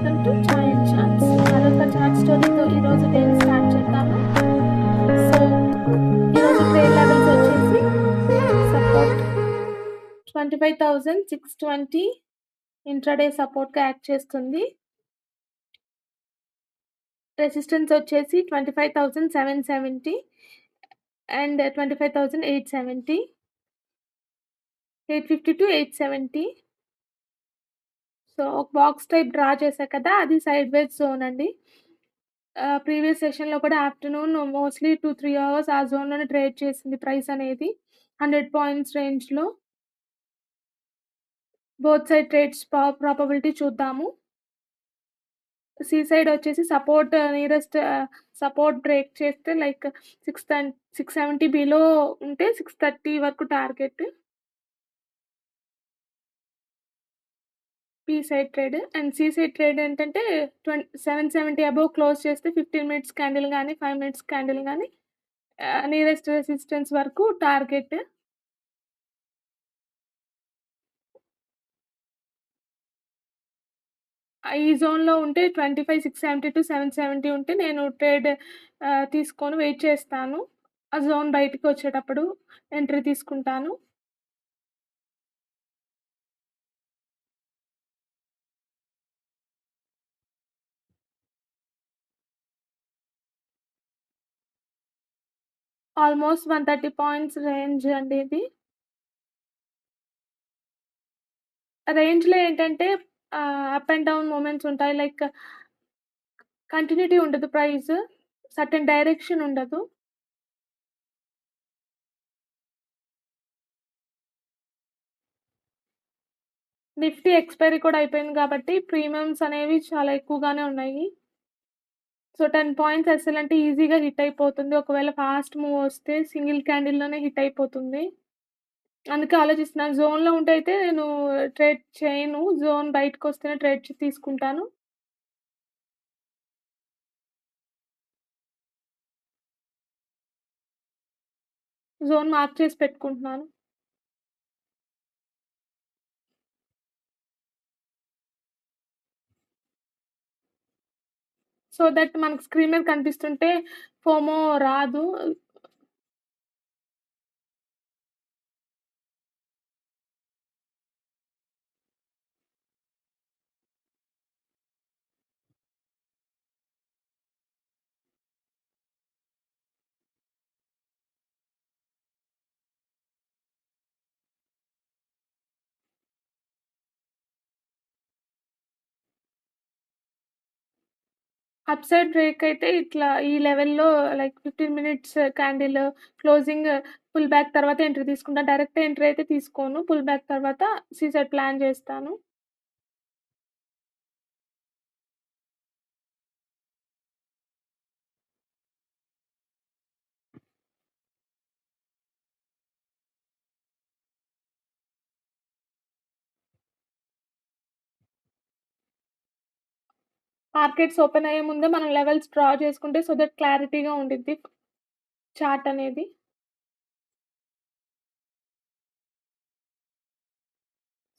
Welcome to joint charts. మరొక chart స్టోరీతో ఈరోజు డేని స్టార్ట్ చేద్దాము. సో ఈరోజు ట్రేడ్ లెవెల్స్ వచ్చేసి సపోర్ట్ 25,620 ఇంట్రాడే సపోర్ట్గా యాక్ట్ చేస్తుంది. రెసిస్టెన్స్ వచ్చేసి 25,770 అండ్ 25,870, 850 to 870. సో ఒక బాక్స్ టైప్ డ్రా చేశా కదా, అది సైడ్ వేస్ జోన్ అండి. ప్రీవియస్ సెషన్‌లో కూడా ఆఫ్టర్‌నూన్ మోస్ట్‌లీ 2-3 అవర్స్ ఆ జోన్‌లోనే ట్రేడ్ చేసింది ప్రైస్ అనేది. 100 పాయింట్స్ రేంజ్‌లో. బోత్ సైడ్ ట్రేడ్స్ ప్రాబబిలిటీ చూద్దాము. సి సైడ్ వచ్చేసి సపోర్ట్ నియరెస్ట్ సపోర్ట్ బ్రేక్ చేస్తే లైక్ 670 బిలో ఉంటే 630 వరకు target. P side trade and C side trade ఏంటంటే 770 అబోవ్ క్లోజ్ చేస్తే 15 మినిట్స్ క్యాండిల్ గానీ, 5 మినిట్స్ క్యాండిల్ గానీ నియరెస్ట్ రెసిస్టెన్స్ వరకు టార్గెట్. ఈ జోన్‌లో ఉంటే 25,670-770 ఉంటే నేను ట్రేడ్ తీసుకొని వెయిట్ చేస్తాను. ఆ జోన్ బయటికొచ్చేటప్పుడు ఎంట్రీ తీసుకుంటాను. ఆల్‌మోస్ట్ 130 పాయింట్స్ రేంజ్ అండి ఇది. రేంజ్‌లో ఏంటంటే అప్ అండ్ డౌన్ మూవ్‌మెంట్స్ ఉంటాయి. లైక్ కంటిన్యూటీ ఉండదు ప్రైస్. సర్టెన్ డైరెక్షన్ ఉండదు. నిఫ్టీ ఎక్స్‌పైరీ కూడా అయిపోయింది కాబట్టి ప్రీమియమ్స్ అనేవి చాలా ఎక్కువగానే ఉన్నాయి. సో 10 పాయింట్స్ ఎస్ఎల్ ఈజీగా హిట్ అయిపోతుంది. ఒకవేళ ఫాస్ట్ మూవ్ వస్తే సింగిల్ క్యాండిల్‌లోనే హిట్ అయిపోతుంది. అందుకే ఆలోచిస్తున్నాను. జోన్‌లో ఉంటే అయితే నేను ట్రేడ్ చేయను. జోన్ బయటకొస్తేనే ట్రేడ్ తీసుకుంటాను. జోన్ మార్క్ చేసి పెట్టుకుంటున్నాను. సో దట్ మనకు స్క్రీన్ మీద కనిపిస్తుంటే ఫోమో రాదు. అప్ సైడ్ బ్రేక్ అయితే ఇట్లా ఈ లెవెల్‌లో like 15 minutes candle closing pull back తర్వాత ఎంట్రీ తీసుకుంటాను. డైరెక్ట్ ఎంట్రీ అయితే తీసుకోను. పుల్ బ్యాక్ తర్వాత సి సైడ్ ప్లాన్ చేస్తాను. మార్కెట్స్ ఓపెన్ అయ్యే ముందే మనం లెవెల్స్ డ్రా చేసుకుంటే సో దట్ క్లారిటీగా ఉండిద్ది చార్ట్ అనేది.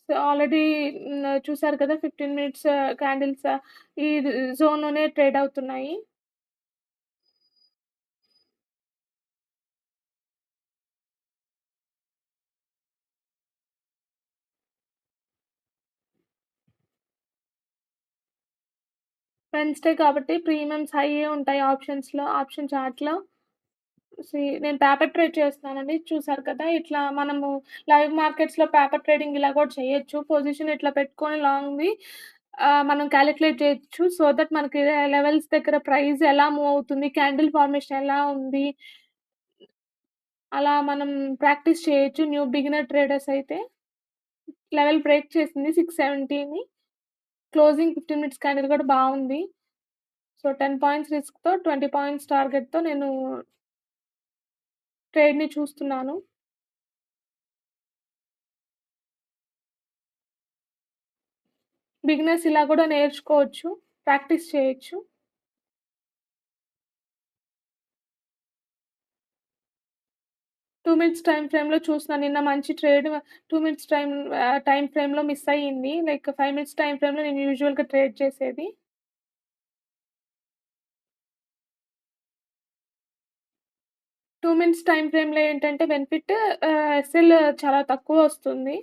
సో ఆల్రెడీ చూసారు కదా 15 మినిట్స్ క్యాండిల్స్ ఈ జోన్‌లోనే ట్రేడ్ అవుతున్నాయి. వెడ్నెస్‌డే కాబట్టి ప్రీమియమ్స్ హైయే ఉంటాయి ఆప్షన్ చార్ట్‌లో. నేను పేపర్ ట్రేడ్ చేస్తున్నానండి. చూసారు కదా! ఇట్లా మనము లైవ్ మార్కెట్స్‌లో పేపర్ ట్రేడింగ్ ఇలా కూడా చేయొచ్చు. పొజిషన్ ఇట్లా పెట్టుకొని లాంగ్‌వి మనం కాలిక్యులేట్ చేయొచ్చు. సో దట్ మనకి లెవెల్స్ దగ్గర ప్రైస్ ఎలా మూవ్ అవుతుంది, క్యాండిల్ ఫార్మేషన్ ఎలా ఉంది, అలా మనం ప్రాక్టీస్ చేయొచ్చు. న్యూ బిగినర్ ట్రేడర్స్ అయితే. లెవెల్ బ్రేక్ చేసింది 670ని. క్లోజింగ్ 15 మినిట్స్ క్యాండిల్ కూడా బావుంది. సో 10 పాయింట్స్ రిస్క్‌తో 20 పాయింట్స్ టార్గెట్‌తో నేను ట్రేడ్‌ని చూస్తున్నాను. బిగినర్స్ ఇలా కూడా నేర్చుకోవచ్చు. ప్రాక్టీస్ చేయొచ్చు. 2 మినిట్స్ టైమ్ ఫ్రేమ్‌లో చూసిన నిన్న మంచి ట్రేడ్ 2 మినిట్స్ టైమ్ ఫ్రేమ్‌లో మిస్ అయ్యింది. లైక్ 5 మినిట్స్ టైమ్ ఫ్రేమ్‌లో నేను యూజువల్‌గా ట్రేడ్ చేసేది. 2 మినిట్స్ టైమ్ ఫ్రేమ్‌లో ఏంటంటే బెనిఫిట్ ఎస్ఎల్ చాలా తక్కువొస్తుంది.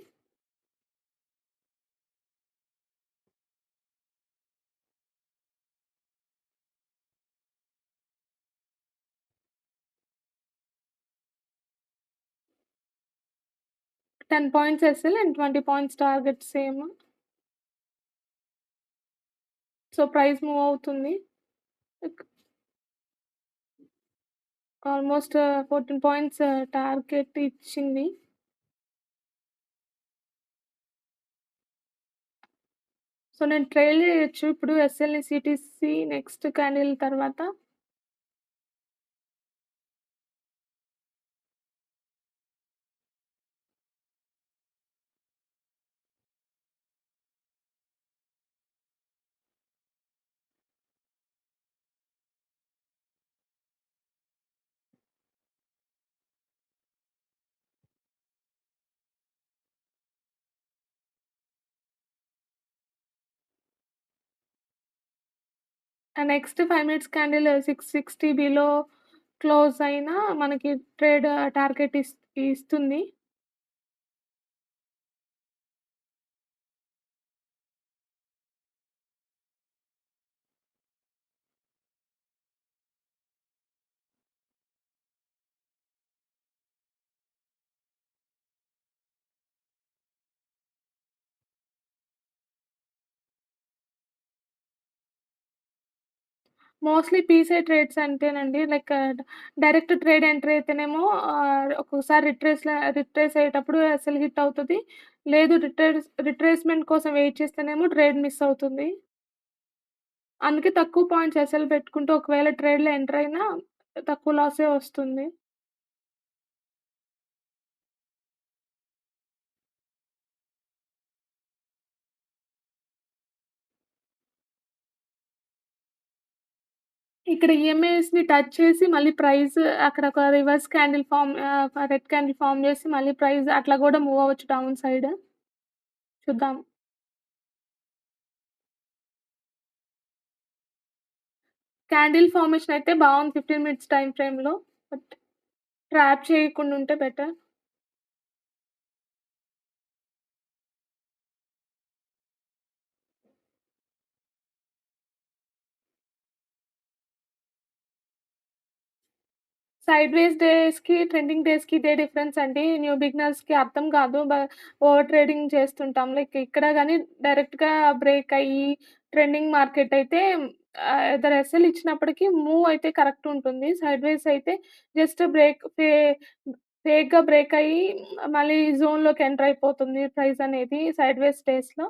10 points SL and 20 points target same. So, price move అవుతుంది. లైక్ ఆల్‌మోస్ట్ 14 పాయింట్స్ టార్గెట్ ఇచ్చింది. సో, నేను ట్రైల్ చేయొచ్చు ఇప్పుడు ఎస్ఎల్‌ని సిటీసీ నెక్స్ట్ క్యాండిల్ తర్వాత. Next 5 minutes candle 660 below close అయినా మనకి ట్రేడ్ టార్గెట్ ఇస్తుంది. మోస్ట్‌లీ పీసే ట్రేడ్స్ అంటేనండి లైక్ డైరెక్ట్ ట్రేడ్ ఎంట్రీ అయితేనేమో ఒక్కొక్కసారి రిట్రేస్ అయ్యేటప్పుడు ఎస్ఎల్ హిట్ అవుతది. లేదు రిట్రేస్‌మెంట్ కోసం వెయిట్ చేస్తేనేమో ట్రేడ్ మిస్ అవుతుంది. అందుకే తక్కువ పాయింట్స్ ఎస్ఎల్ పెట్టుకుంటే ఒకవేళ ట్రేడ్‌లో ఎంటర్ అయినా తక్కువ లాసే వస్తుంది. ఇక్కడ ఈఎంఐస్‌ని టచ్ చేసి మళ్ళీ ప్రైస్ అక్కడ ఒక reverse candle red candle form చేసి మళ్ళీ ప్రైస్ అట్లా గూడా మూవ్ అవ్వచ్చు డౌన్ సైడ్. చూద్దాం. క్యాండిల్ ఫార్మేషన్ అయితే బావుంది 15 మినిట్స్ టైమ్ ఫ్రేమ్‌లో. బట్ ట్రాప్ చేయకుండా ఉంటే బెటర్. సైడ్‌వేస్ డేస్‌కి, ట్రెండింగ్ డేస్‌కి ఇదే డిఫరెన్స్ అండి. న్యూ బిగినర్స్‌కి అర్థం కాదు. ఓవర్ ట్రేడింగ్ చేస్తుంటాం. లైక్ ఇక్కడ గాని డైరెక్ట్‌గా బ్రేక్ అయ్యి ట్రెండింగ్ మార్కెట్ అయితే ఏదర్ ఎస్ఎల్ ఇచ్చినప్పటికి మూవ్ అయితే కరెక్ట్ ఉంటుంది. సైడ్‌వేస్ అయితే జస్ట్ ఫేక్‌గా బ్రేక్ అయ్యి మళ్ళీ జోన్‌లోకి ఎంటర్ అయిపోతుంది ప్రైస్ అనేది సైడ్‌వేస్ డేస్‌లో.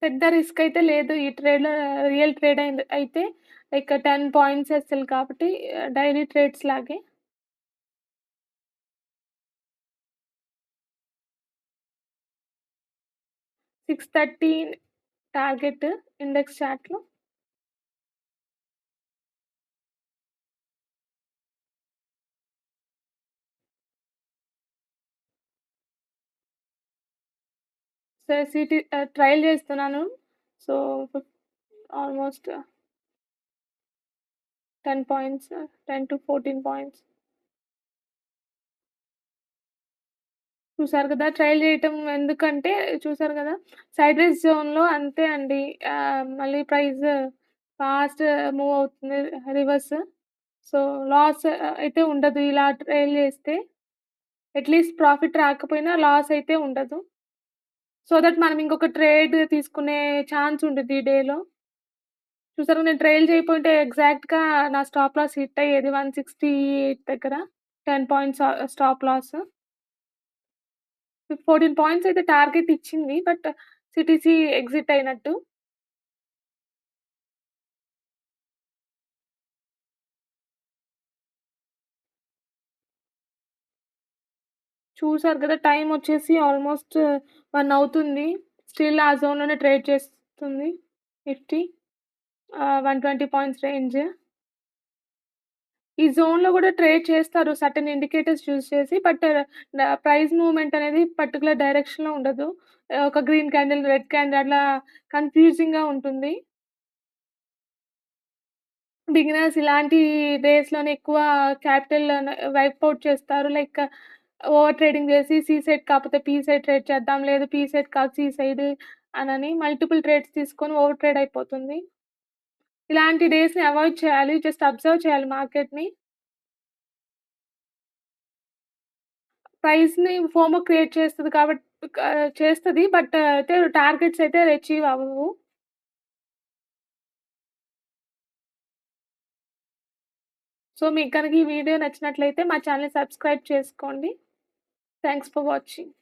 పెద్ద రిస్క్ అయితే లేదు. ఈ ట్రేడ్‌లో రియల్ ట్రేడ్ అయితే లైక్ 10 పాయింట్స్ ఎస్ఎల్ కాబట్టి డైలీ ట్రేడ్స్ లాగే. 6:30 టార్గెట్ ఇండెక్స్ చార్ట్‌లో. సో, ట్రయల్ చేస్తున్నాను. సో, ఫిఫ్ ఆల్‌మోస్ట్ 10 పాయింట్స్ 10-14 పాయింట్స్. చూసారు కదా! ట్రయల్ చేయటం ఎందుకంటే చూసారు కదా! సైడ్‌వేస్ జోన్‌లో అంతే అండి. మళ్ళీ ప్రైస్ ఫాస్ట్ మూవ్ అవుతుంది రివర్స్. సో, లాస్ అయితే ఉండదు ఇలా ట్రయల్ చేస్తే. అట్‌లీస్ట్ ప్రాఫిట్ రాకపోయినా లాస్ అయితే ఉండదు. సో దట్ మనం ఇంకొక ట్రేడ్ తీసుకునే ఛాన్స్ ఉండిద్ది ఈ డేలో. చూసారా నేను ట్రైల్ చేయకపోయుంటే ఎగ్జాక్ట్‌గా నా స్టాప్ లాస్ హిట్ అయ్యేది 168 దగ్గర. 10 పాయింట్స్ స్టాప్ లాస్. 14 పాయింట్స్ అయితే టార్గెట్ ఇచ్చింది. బట్ సిటీసీ ఎగ్జిట్ అయినట్టు. చూసారు కదా! టైమ్ వచ్చేసి ఆల్‌మోస్ట్ 1 అవుతుంది. స్టిల్ ఆ జోన్‌లోనే ట్రేడ్ చేస్తుంది. Nifty 120 points range. ఈ జోన్‌లో గూడా ట్రేడ్ చేస్తారు. సర్టెన్ ఇండికేటర్స్ చూస్ చేసి. బట్ ప్రైస్ మూవ్‌మెంట్ అనేది పర్టిక్యులర్ డైరెక్షన్‌లో ఉండదు. ఒక గ్రీన్ క్యాండిల్, రెడ్ క్యాండిల్ అట్లా కన్‌ఫ్యూజింగ్‌గా ఉంటుంది. బిగినర్స్ ఇలాంటి డేస్‌లోనే ఎక్కువ క్యాపిటల్ వైప్ ఔట్ చేస్తారు. లైక్ ఓవర్ ట్రేడింగ్ చేసి సి సైడ్ కాకపోతే పి సైడ్ ట్రేడ్ చేద్దాం. లేదు పి సైడ్ కాదు సి సైడ్ అనని మల్టిపుల్ ట్రేడ్స్ తీసుకొని ఓవర్ ట్రేడ్ అయిపోతుంది. ఇలాంటి డేస్‌ని అవాయిడ్ చేయాలి. జస్ట్ అబ్జర్వ్ చేయాలి మార్కెట్‌ని. ప్రైస్‌ని ఫోమో క్రియేట్ చేస్తది చేస్తది. బట్ అయితే టార్గెట్స్ అయితే అచీవ్ అవ్వవు. సో, మీకు గనక ఈ వీడియో నచ్చినట్లయితే మా ఛానెల్‌ని సబ్స్క్రైబ్ చేసుకోండి. Thanks for watching.